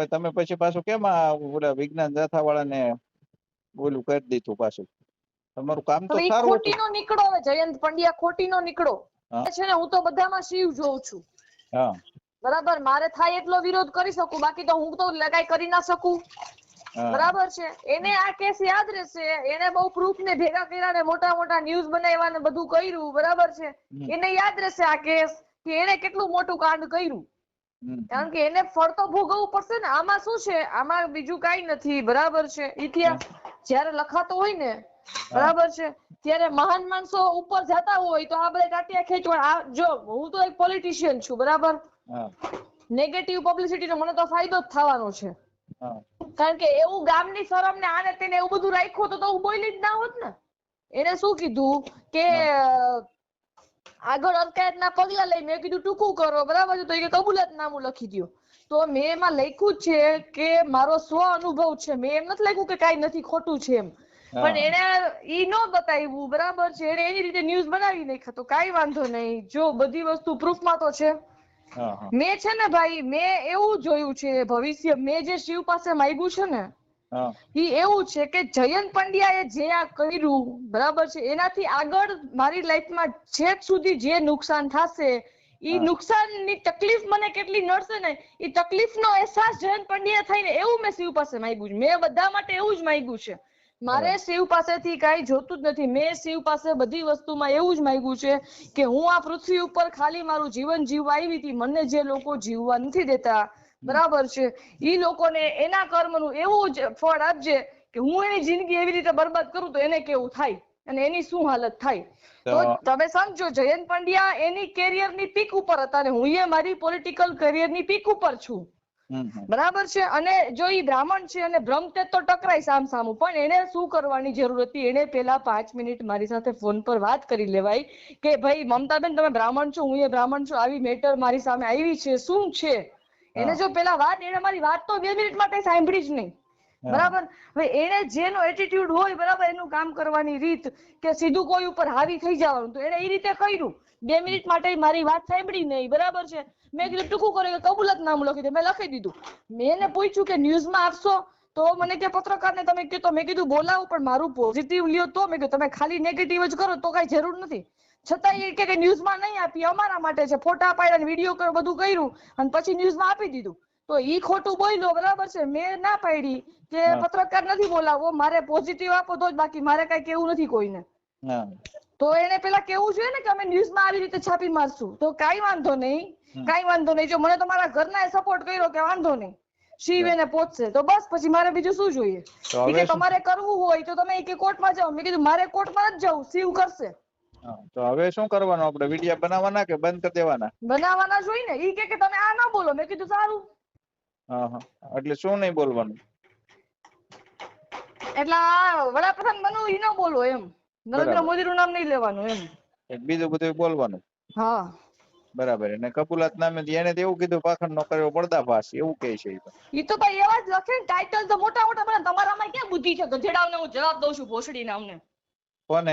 હવે તમે પછી પાછું કેમ આ ઓલા વિજ્ઞાન જાથાવાળાને ઓલું કરી દીધું પાછું? તમારું કામ તો સારું ખોટી નો નીકળો. હવે જયંત પંડ્યા ખોટી નો નીકળો છે ને. હું તો બધામાં શિવ જોઉં છું. હા બરાબર, મારે થાય એટલો વિરોધ કરી શકું, બાકી તો હું તો કઈ કરી ના શકું. બરાબર છે. એને આ કેસ યાદ રહેશે. એને બહુ પ્રૂફ ને ભેગા કર્યા ને મોટા મોટા ન્યૂઝ બનાવ્યા ને બધું કર્યું. બરાબર છે. એને યાદ રહેશે આ કેસ કે એને કેટલું મોટું કાંડ કર્યું. કારણ કે એને ફળ તો ભોગવવું પડશે ને. આમાં શું છે, આમાં બીજું કઈ નથી. બરાબર છે. ઇતિહાસ જયારે લખાતો હોય ને, બરાબર છે, ત્યારે મહાન માણસો ઉપર જતા હોય તો આ બધા ટાટિયા ખેંચવા. જો હું તો એક પોલિટિશિયન છું, બરાબર, નેગેટિવ પબ્લિસિટી નો મને તો ફાયદો જ થવાનો છે. કારણ કે એવું ગામની શરમ ને આને તેને એવું બધું રાખ્યું તો હું બોલી જ ના હોત ને. એને શું કીધું કે આગળ અટકાયતના પગલા લઈ. મેં કીધું ટૂંકું કરો, બરાબર છે, તો એ કબૂલાતનામું લખી દો. તો મેં એમાં લખ્યું છે કે મારો સ્વ અનુભવ છે. મેં એમ નથી લખ્યું કે કઈ નથી ખોટું છે એમ. પણ એને ઈ નો બતાવ્યું. બરાબર છે. એને એની રીતે ન્યૂઝ બનાવી નાખ્યા. તો કઈ વાંધો નહીં. જો બધી વસ્તુ પ્રૂફમાં તો છે. મેં છે ને ભાઈ, મેં એવું જોયું છે ભવિષ્ય. મેં જે શિવ પાસે માંગ્યું છે ને, ઈ એવું છે કે જયંત પંડ્યા એ જે આ કર્યું, બરાબર છે, એનાથી આગળ મારી લાઈફમાં છેક સુધી જે નુકસાન થશે, ઈ નુકસાનની તકલીફ મને કેટલી નડશે ને, ઈ તકલીફનો અહેસાસ જયંત પંડ્યા થઈને એવું મેં શિવ પાસે માંગ્યું છે. મેં બધા માટે એવું જ માંગ્યું છે. મારે શિવ પાસેથી કઈ જોતું જ નથી. મેં શિવ પાસે બધી વસ્તુમાં એવું જ માંગ્યું છે કે હું આ પૃથ્વી ઉપર ખાલી મારું જીવન જીવવા આવી હતી. મને જે લોકો જીવવા નથી દેતા, બરાબર છે, ઈ લોકોને એના કર્મનું એવું જ ફળ આપજે કે હું એની જિંદગી એવી રીતે બરબાદ કરું તો એને કેવું થાય અને એની શું હાલત થાય. તો તમે સમજો, જયંત પંડ્યા એની કેરિયરની પીક ઉપર હતા અને હું એ મારી પોલિટિકલ કેરિયરની પીક ઉપર છું. બરાબર છે. અને જો ઈ બ્રાહ્મણ છે અને બ્રહ્મતેજ તો ટકરાય સામ સામું, પણ એને શું કરવાની જરૂર હતી? એને પેલા 5 મિનિટ મારી સાથે ફોન પર વાત કરી લેવાય કે ભાઈ મમતાબેન તમે બ્રાહ્મણ છો, હું એ બ્રાહ્મણ છું, આવી મેટર મારી સામે આવી છે, શું છે? એને જો પેલા વાત, એને મારી વાત તો 2 મિનિટ માટે સાંભળી જ નહીં. બરાબર. હવે એને જેનો એટીટ્યુડ હોય, બરાબર, એનું કામ કરવાની રીત કે સીધું કોઈ ઉપર હાવી થઈ જવાનું, તો એને એ રીતે કર્યું. 2 મિનિટ માટે મારી વાત સાંભળી નહીં. બરાબર છે. મેં કીધું ટૂંકું કર્યું કે કબૂલાતનામું લખી દે. મેં લખી દીધું. મેં એને પૂછ્યું કે ન્યૂઝમાં આપશો? તો મને કે પત્રકારને તમે કીધું. મેં કીધું બોલાવો પણ મારું પોઝિટિવ લ્યો તો. મેં કીધું તમે ખાલી નેગેટિવ જ કરો તો કઈ જરૂર નથી. છતાં એ કે ન્યૂઝમાં નહીં આપી, અમારા માટે છે. ફોટા પાડ્યા, વિડીયો કર્યો, બધું કર્યું અને પછી ન્યૂઝમાં આપી દીધું. તો ઈ ખોટું બોલ્યો. બરાબર છે. મેં ના પાડી કે પત્રકાર નથી બોલાવો, મારે પોઝિટિવ આપો તો જ, બાકી મારે કઈ કેવું નથી કોઈને. તો એને પેલા કેવું જોઈએ ને કે અમે ન્યૂઝમાં આવી રીતે છાપી મારશું. તો કઈ વાંધો નહીં, કઈ વાંધો નહીં. જો મને તમારા ઘરના સપોર્ટ કર્યો કે વાંધો નહીં, શિવ એને પહોંચશે તો બસ, પછી મારે બીજું શું જોઈએ? કે તમારે કરવું હોય તો તમે કે કોર્ટમાં જાઓ. મેં કીધું મારે કોર્ટમાં જ જવું, શિવ કરશે. તો હવે શું કરવાનું? આપણે વિડિયા બનાવવાના કે બંધ કરી દેવાના? બનાવવાના જ હોય ને. ઈ કે તમે આ ના બોલો. મેં કીધું સારું. એટલે શું નહીં બોલવાનું? એટલે આ વડાપ્રધાન બનવું ઈ ન બોલો એમ. નરેન્દ્ર મોદી નું નામ નહીં લેવાનું એમ. બીજું બધું બોલવાનું. હા બરાબર. એને કબૂલાતનામે એને એવું કીધું પાખંડ નો કર્યો પર્દાફાશ, એવું કહે છે. ઈ તો ભાઈ એવા જ લખે ને ટાઇટલ તો મોટા મોટા. તમારામાં ક્યાં બુદ્ધિ છે? ગધેડાઓને હું જવાબ દઉં છું, ભોસડીને અમને. કોને?